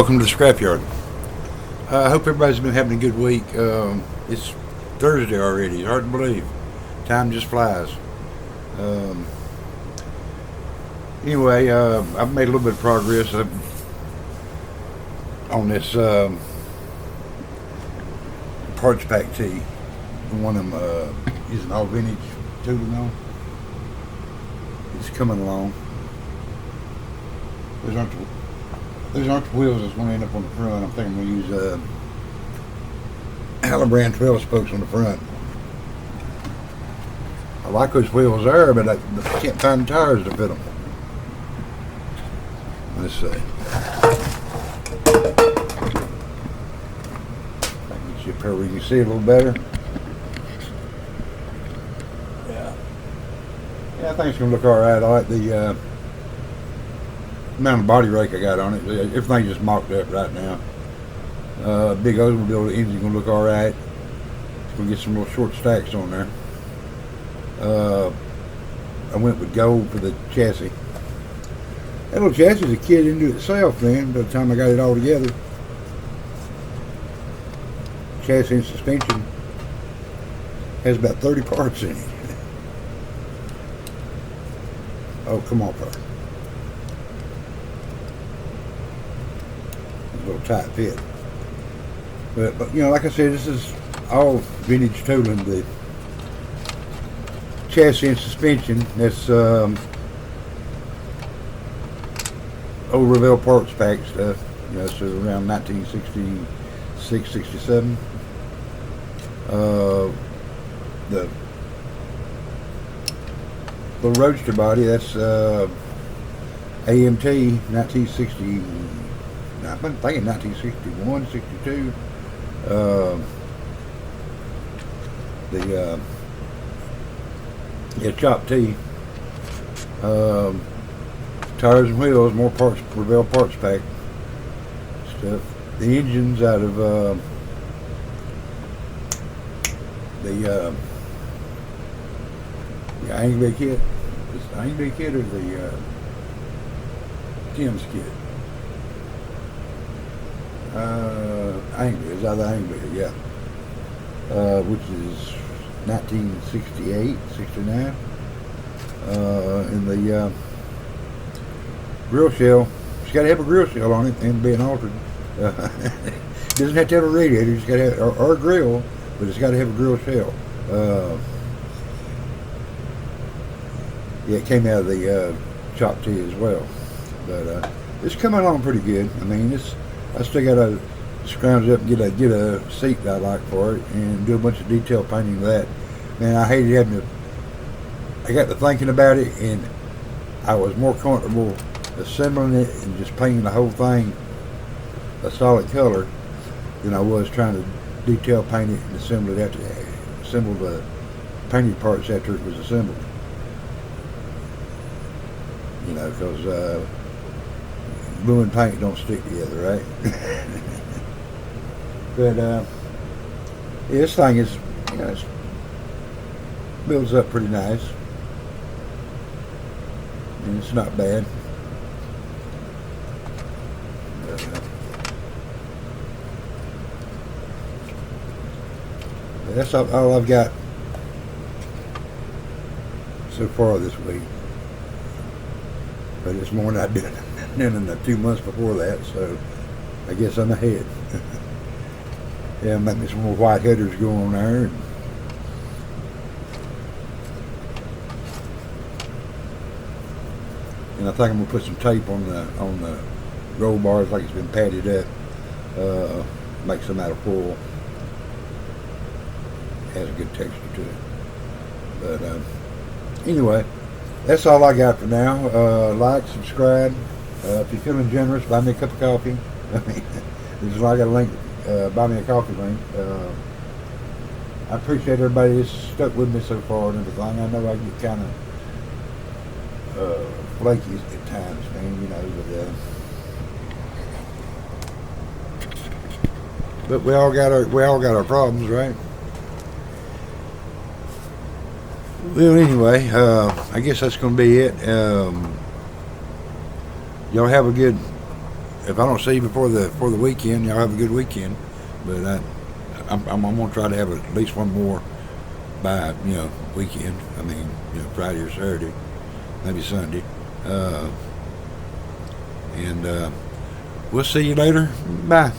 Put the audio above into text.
Welcome to the scrapyard. I hope everybody's been having a good week. It's Thursday already. It's hard to believe. Time just flies. Um, anyway, I've made a little bit of progress on this parts pack tee. The one I'm using all vintage tooling on. It's coming along. Those aren't the wheels that's going to end up on the front. I'm thinking I'm going to use Halloran 12 spokes on the front. I like those wheels there, but I can't find the tires to fit them. Let's see. Get you up here where you can see a little better. Yeah, I think it's going to look alright. I like the amount of body rake I got on it. Everything's just mocked up right now. Big Oldsmobile engine's going to look alright. It's going to get some little short stacks on there. I went with gold for the chassis. That little chassis is a kit into itself then, by the time I got it all together. Chassis and suspension has about 30 parts in it. Oh, come on, car. A little tight fit. But you know, like I said, this is all vintage tooling. The chassis and suspension, that's old Revell parts pack stuff. You know, so around 1966, 67. The Roadster body, that's AMT 1960. I've been thinking 1961, 62. Chop T. Tires and wheels, more parts, Revell parts pack stuff. The engine's out of the Angry kit. It's the Angry kit or the Tim's kit. Angry, it's either Angry, yeah. Which is 1968, 69. And the grill shell, it's got to have a grill shell on it and being altered. It doesn't have to have a radiator, it's got to have, or a grill, but it's got to have a grill shell. Yeah, it came out of the Chop T as well. But it's coming along pretty good. I mean, I still got to scrounge up and get a seat that I like for it and do a bunch of detail painting of that. Man, I hated having to. I got to thinking about it, and I was more comfortable assembling it and just painting the whole thing a solid color than I was trying to detail paint it and assemble the painted parts after it was assembled. You know, because glue and paint don't stick together, right? But yeah, this thing is, you know, it builds up pretty nice, and it's not bad. But that's all I've got so far this week. But it's more than I did in the 2 months before that, so I guess I'm ahead. Yeah, make me some more white headers go on there. And I think I'm gonna put some tape on the roll bars like it's been padded up. Make some out of foil. Has a good texture to it. But anyway, that's all I got for now. Like, subscribe. If you're feeling generous, buy me a cup of coffee. I mean, this is why I got a link. Buy me a coffee link. I appreciate everybody that's stuck with me so far and everything. I know I get kind of flaky at times, man. You know, but we all got our problems, right? Well, anyway, I guess that's going to be it. Y'all have a good if I don't see you before the weekend, y'all have a good weekend. But I'm gonna try to have at least one more by weekend. I mean, Friday or Saturday, maybe Sunday. And we'll see you later. Bye.